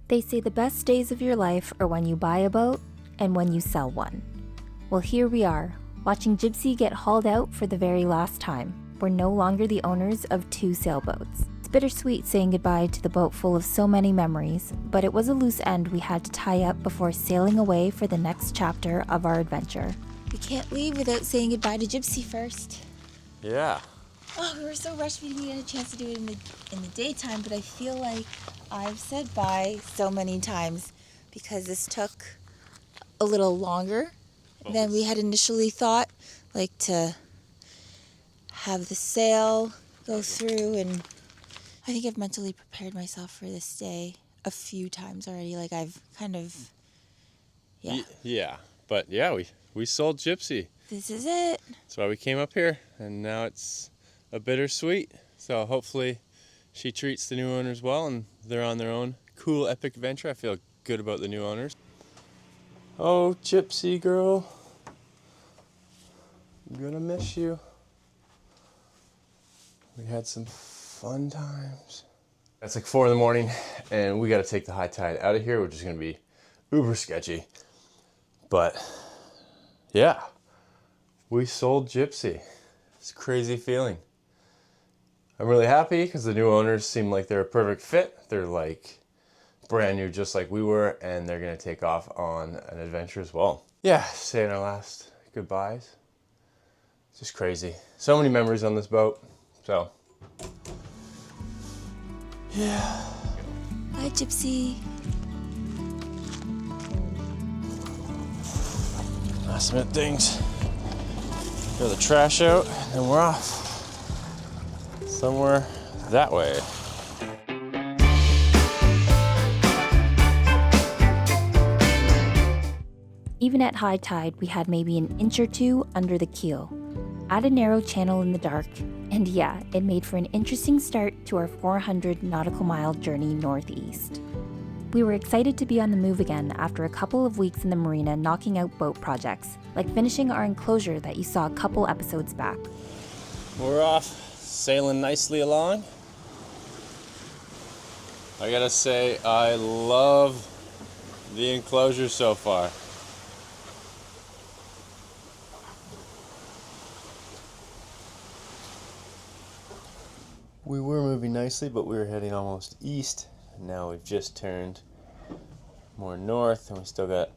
They say the best days of your life are when you buy a boat and when you sell one. Well, here we are, watching Gypsy get hauled out for the very last time. We're no longer the owners of 2 sailboats. It's bittersweet saying goodbye to the boat full of so many memories, but it was a loose end we had to tie up before sailing away for the next chapter of our adventure. We can't leave without saying goodbye to Gypsy first. Yeah. Oh, we were so rushed we didn't get a chance to do it in the daytime, but I feel like I've said bye so many times because this took a little longer than we had initially thought, like to have the sail go through, and I think I've mentally prepared myself for this day a few times already. Like I've kind of, Yeah, but yeah, we sold Gypsy. This is it. That's why we came up here, and now it's a bittersweet. So hopefully she treats the new owners well and they're on their own cool epic adventure. I feel good about the new owners. Oh, Gypsy girl, I'm gonna miss you. We had some fun times. It's like 4 in the morning and we gotta take the high tide out of here, which is gonna be uber sketchy. But yeah, we sold Gypsy. It's a crazy feeling. I'm really happy because the new owners seem like they're a perfect fit. They're like brand new, just like we were, and they're gonna take off on an adventure as well. Yeah, saying our last goodbyes. It's just crazy. So many memories on this boat. So, yeah. Bye, Gypsy. Last minute things. Throw the trash out, and we're off. Somewhere that way. Even at high tide, we had maybe an inch or 2 under the keel. Add a narrow channel in the dark, and yeah, it made for an interesting start to our 400 nautical mile journey northeast. We were excited to be on the move again after a couple of weeks in the marina knocking out boat projects, like finishing our enclosure that you saw a couple episodes back. We're off, sailing nicely along. I gotta say, I love the enclosure so far. We were moving nicely, but we were heading almost east. Now we've just turned more north, and we still got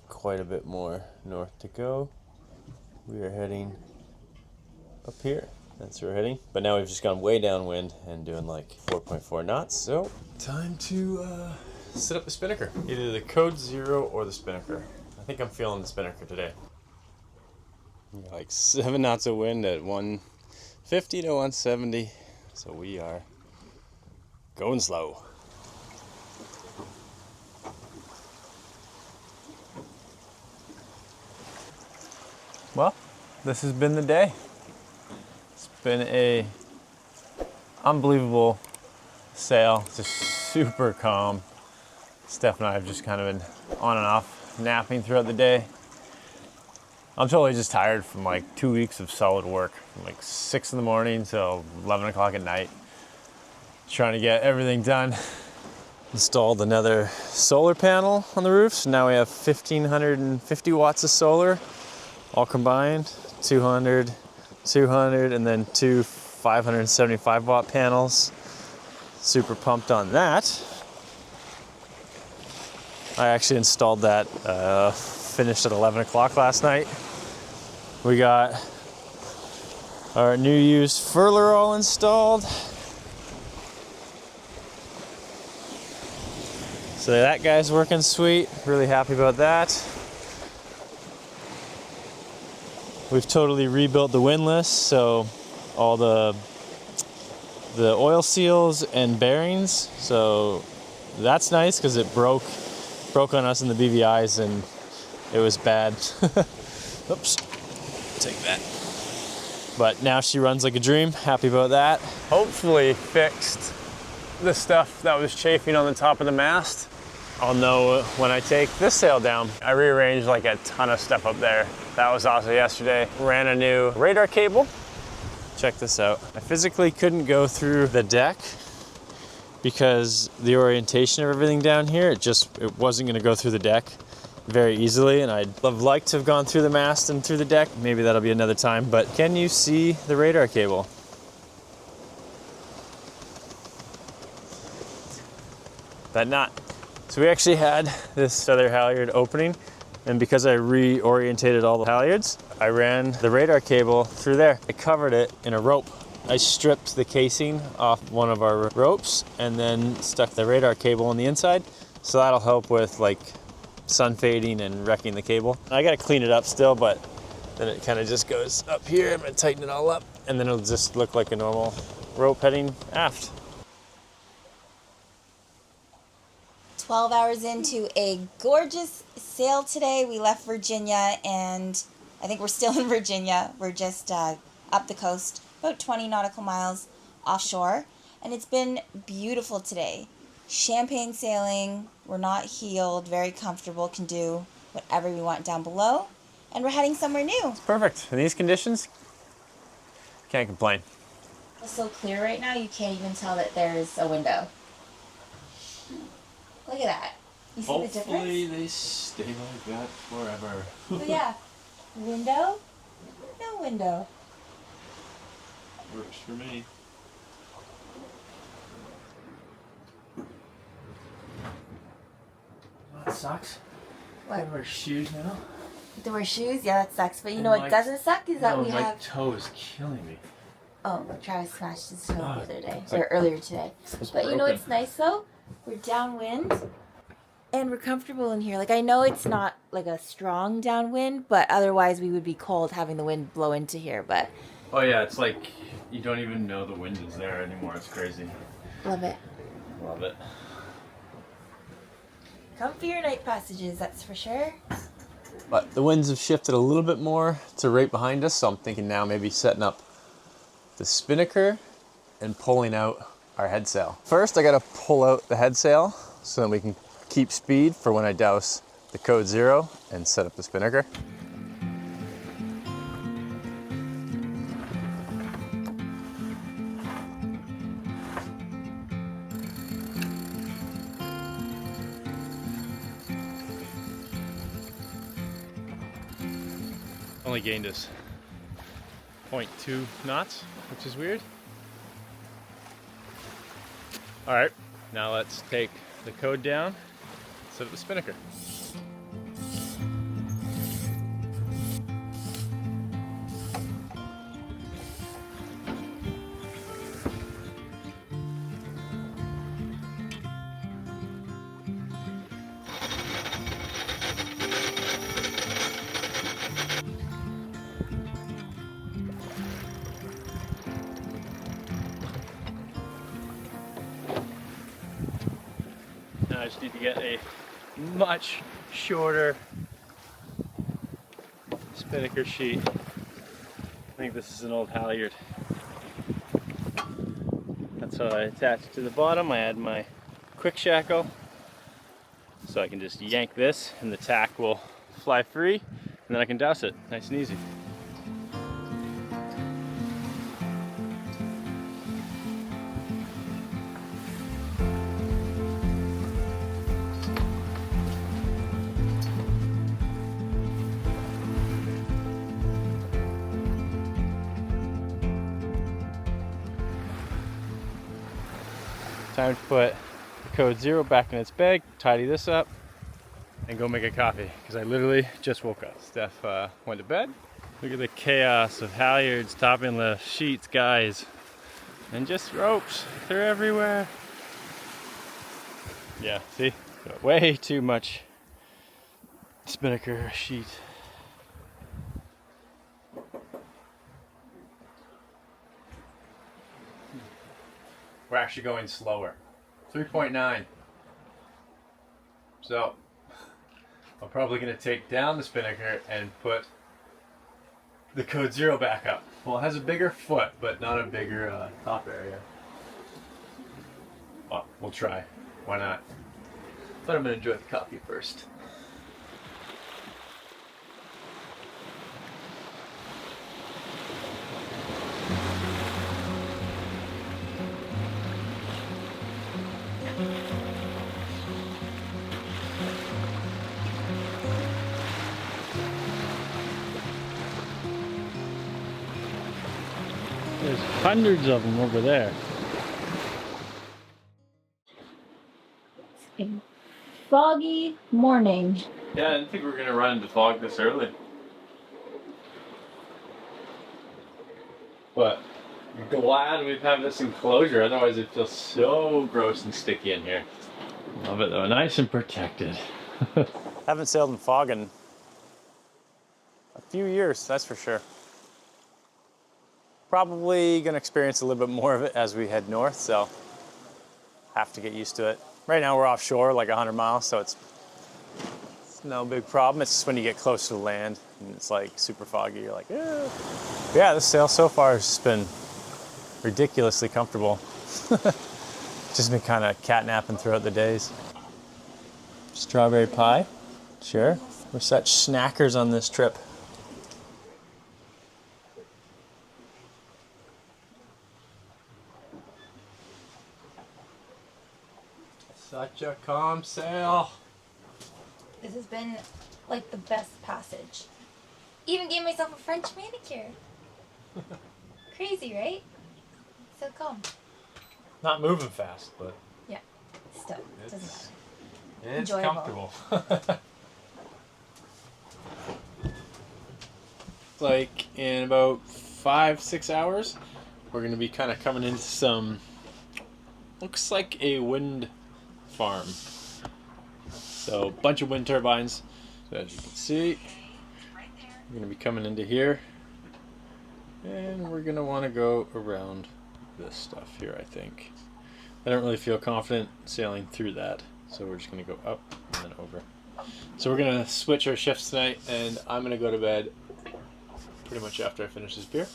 quite a bit more north to go. We are heading up here. That's where we're heading. But now we've just gone way downwind and doing like 4.4 knots. So time to set up the spinnaker. Either the Code Zero or the spinnaker. I think I'm feeling the spinnaker today. Like 7 knots of wind at 150 to 170. So we are going slow. Well, this has been the day. It's been a unbelievable sail. It's just super calm. Steph and I have just kind of been on and off napping throughout the day. I'm totally just tired from like 2 weeks of solid work, from like 6 in the morning till 11 o'clock at night, trying to get everything done. Installed another solar panel on the roof, so now we have 1,550 watts of solar, all combined, 200, 200, and then 2 575 watt panels. Super pumped on that. I actually installed that, finished at 11 o'clock last night. We got our new used furler all installed. So that guy's working sweet. Really happy about that. We've totally rebuilt the windlass, so all the oil seals and bearings. So that's nice because it broke on us in the BVIs and it was bad. Oops, take that. But now she runs like a dream. Happy about that. Hopefully fixed the stuff that was chafing on the top of the mast. I'll know when I take this sail down. I rearranged like a ton of stuff up there. That was awesome yesterday. Ran a new radar cable. Check this out. I physically couldn't go through the deck because the orientation of everything down here, it wasn't going to go through the deck very easily, and I'd have liked to have gone through the mast and through the deck. Maybe that'll be another time, but can you see the radar cable? That knot. So we actually had this other halyard opening, and because I reorientated all the halyards, I ran the radar cable through there. I covered it in a rope. I stripped the casing off one of our ropes and then stuck the radar cable on the inside. So that'll help with like sun fading and wrecking the cable. I gotta clean it up still, but then it kind of just goes up here. I'm gonna tighten it all up, and then it'll just look like a normal rope heading aft. 12 hours into a gorgeous sail today. We left Virginia, and I think we're still in Virginia. We're just up the coast, about 20 nautical miles offshore, and it's been beautiful today. Champagne sailing, we're not heeled, very comfortable, can do whatever we want down below, and we're heading somewhere new. It's perfect. In these conditions, can't complain. It's so clear right now, you can't even tell that there's a window. Look at that. You see the difference? Hopefully they stay like that forever. So yeah, window, no window. Works for me. That sucks. What? I wear shoes now. You have to wear shoes? Yeah, that sucks. But you And know what my- doesn't suck is that we my have... toe is killing me. Oh, Travis smashed his toe the other day, it's or like- earlier today. It's But you know broken. what's nice though? We're downwind, and we're comfortable in here. Like, I know it's not like a strong downwind, but otherwise we would be cold having the wind blow into here. But Oh yeah, it's like you don't even know the wind is there anymore. It's crazy. love it. Love it. Comfier night passages, that's for sure. But the winds have shifted a little bit more to right behind us, so I'm thinking now maybe setting up the spinnaker and pulling out our head sail. First, I gotta pull out the head sail so that we can keep speed for when I douse the code 0 and set up the spinnaker. Only gained us 0.2 knots, which is weird. All right, now let's take the code down, set up the spinnaker. Now I just need to get a much shorter spinnaker sheet. I think this is an old halyard. That's how I attach it to the bottom. I add my quick shackle, so I can just yank this and the tack will fly free, and then I can douse it nice and easy. Time to put the code 0 back in its bag, tidy this up, and go make a coffee, because I literally just woke up. Steph went to bed. Look at the chaos of halyards topping the sheets, guys. And just ropes, they're everywhere. Yeah, see? Got way too much spinnaker sheet. We're actually going slower. 3.9. So I'm probably going to take down the spinnaker and put the code 0 back up. Well, it has a bigger foot, but not a bigger top area. Well, we'll try. Why not? But I'm going to enjoy the coffee first. There's hundreds of them over there. It's a foggy morning. Yeah, I didn't think we were gonna run into fog this early. But I'm glad we've had this enclosure, otherwise it feels so gross and sticky in here. Love it though, nice and protected. Haven't sailed in fog in a few years, that's for sure. Probably gonna experience a little bit more of it as we head north, so have to get used to it. Right now we're offshore, like 100 miles, so it's no big problem. It's just when you get close to the land and it's like super foggy, you're like, eh. Yeah, this sail so far has just been ridiculously comfortable. Just been kind of catnapping throughout the days. Strawberry pie, sure. We're such snackers on this trip. Such a calm sail. This has been like the best passage. Even gave myself a French manicure. Crazy, right? So calm. Not moving fast, but Yeah, still, doesn't matter. it's Enjoyable. comfortable. Like in about 5-6 hours, we're gonna be kind of coming into some, looks like a wind farm. So a bunch of wind turbines. So as you can see, we're gonna be coming into here, and we're gonna want to go around this stuff here, I think. I don't really feel confident sailing through that, so we're just gonna go up and then over. So we're gonna switch our shifts tonight, and I'm gonna go to bed pretty much after I finish this beer,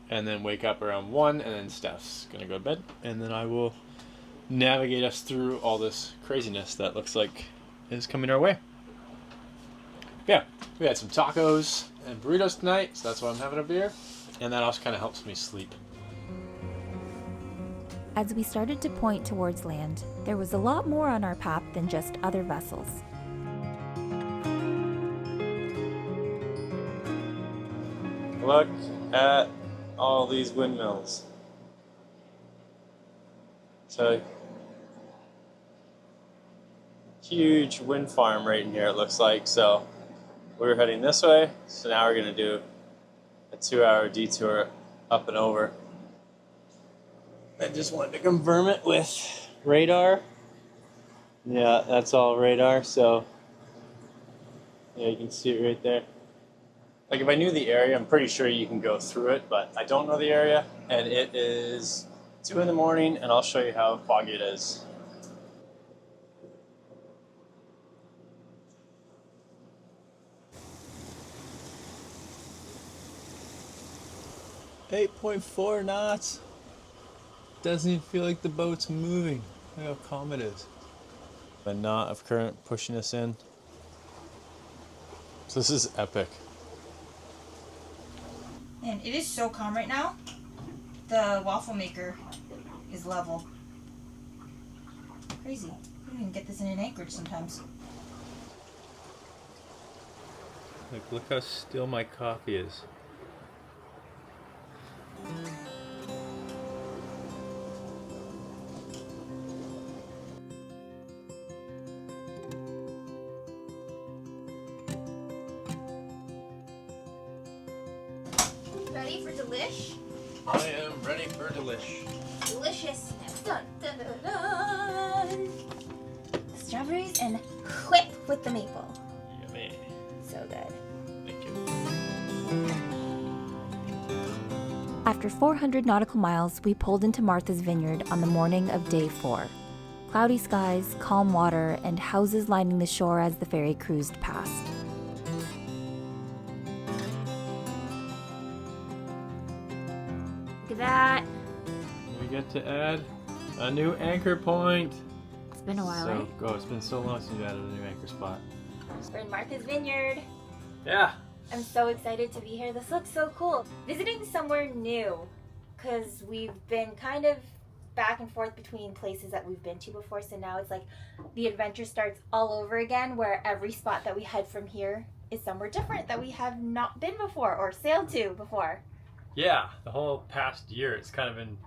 and then wake up around 1, and then Steph's gonna go to bed, and then I will navigate us through all this craziness that looks like is coming our way. Yeah, we had some tacos and burritos tonight, so that's why I'm having a beer, and that also kind of helps me sleep. As we started to point towards land, there was a lot more on our path than just other vessels. Look at all these windmills. So, huge wind farm right in here, it looks like. So, we're heading this way. So now we're gonna do a 2-hour detour up and over. I just wanted to confirm it with radar. Yeah, that's all radar. So, yeah, you can see it right there. Like if I knew the area, I'm pretty sure you can go through it, but I don't know the area, and it is 2 in the morning, and I'll show you how foggy it is. .4 knots. Doesn't even feel like the boat's moving. Look how calm it is. A knot of current pushing us in. So this is epic. And it is so calm right now. The waffle maker is level. Crazy. You don't even get this in an anchorage sometimes. Look how still my coffee is. Ready for delish? I am ready for delish. Deliciousness. Dun, dun, dun, dun. Strawberries and whip with the maple. Yummy. So good. Thank you. After 400 nautical miles, we pulled into Martha's Vineyard on the morning of day 4. Cloudy skies, calm water, and houses lining the shore as the ferry cruised past. Look at that. We get to add a new anchor point. It's been a while, So, right? oh, it's been so long since we added a new anchor spot. We're in Martha's Vineyard. Yeah. I'm so excited to be here. This looks so cool. Visiting somewhere new, because we've been kind of back and forth between places that we've been to before, so now it's like the adventure starts all over again, where every spot that we head from here is somewhere different that we have not been before or sailed to before. Yeah, the whole past year it's kind of been,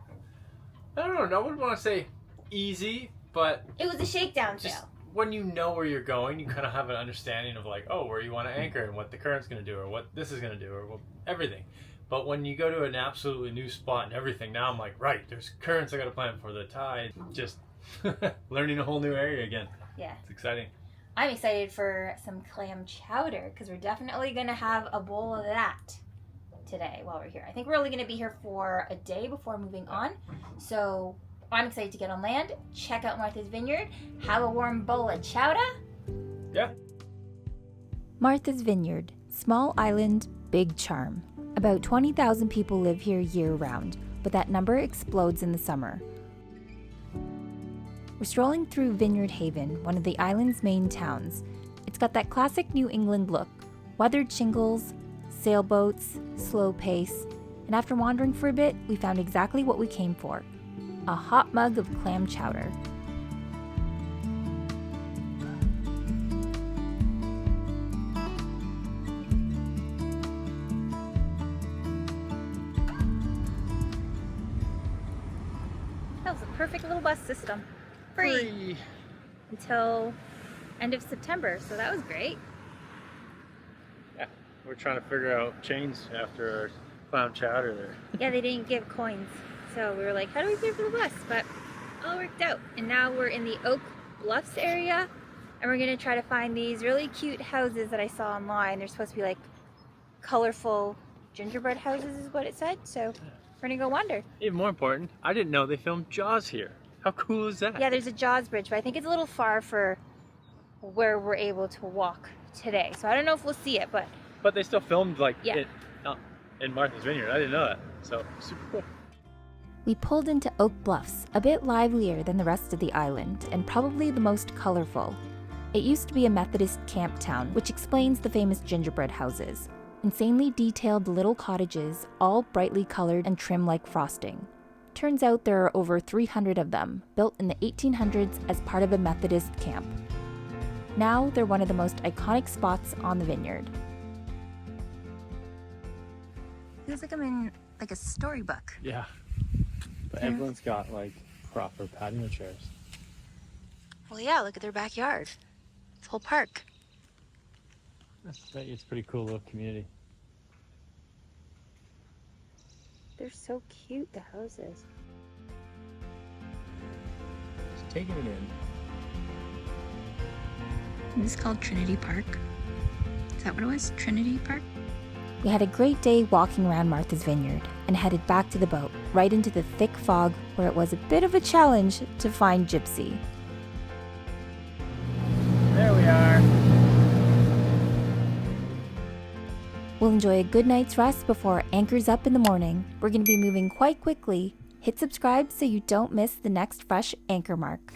I don't know, I wouldn't want to say easy, but It was a shakedown just sail. when you know where you're going, you kind of have an understanding of like, oh, where you want to anchor and what the current's going to do or what this is going to do or everything. But when you go to an absolutely new spot and everything, now I'm like, right, there's currents I got to plan for, the tide, just learning a whole new area again. Yeah. It's exciting. I'm excited for some clam chowder because we're definitely going to have a bowl of that today while we're here. I think we're only going to be here for a day before moving on. So I'm excited to get on land, check out Martha's Vineyard, have a warm bowl of chowder. Yeah. Martha's Vineyard, small island, big charm. About 20,000 people live here year-round, but that number explodes in the summer. We're strolling through Vineyard Haven, one of the island's main towns. It's got that classic New England look, weathered shingles, sailboats, slow pace, and after wandering for a bit, we found exactly what we came for, a hot mug of clam chowder. That was a perfect little bus system. Free. Until end of September, so that was great. Yeah, we're trying to figure out chains after our clam chowder there. Yeah, they didn't give coins. So we were like, how do we pay for the bus? But it all worked out. And now we're in the Oak Bluffs area. And we're going to try to find these really cute houses that I saw online. They're supposed to be like colorful gingerbread houses is what it said. So we're going to go wander. Even more important, I didn't know they filmed Jaws here. How cool is that? Yeah, there's a Jaws bridge, but I think it's a little far for where we're able to walk today. So I don't know if we'll see it, but But they still filmed like Yeah. it in Martha's Vineyard. I didn't know that. So super cool. We pulled into Oak Bluffs, a bit livelier than the rest of the island, and probably the most colorful. It used to be a Methodist camp town, which explains the famous gingerbread houses. Insanely detailed little cottages, all brightly colored and trim like frosting. Turns out there are over 300 of them, built in the 1800s as part of a Methodist camp. Now they're one of the most iconic spots on the vineyard. Feels like I'm in like a storybook. Yeah. But everyone's got like proper patio chairs. Well, yeah, look at their backyard. It's a whole park. It's a pretty cool little community. they're so cute, the houses. Just taking it in. This is called Trinity Park. Is that what it was? Trinity Park? We had a great day walking around Martha's Vineyard and headed back to the boat, right into the thick fog where it was a bit of a challenge to find Gypsy. There we are. We'll enjoy a good night's rest before anchor's up in the morning. We're going to be moving quite quickly. Hit subscribe so you don't miss the next fresh anchor mark.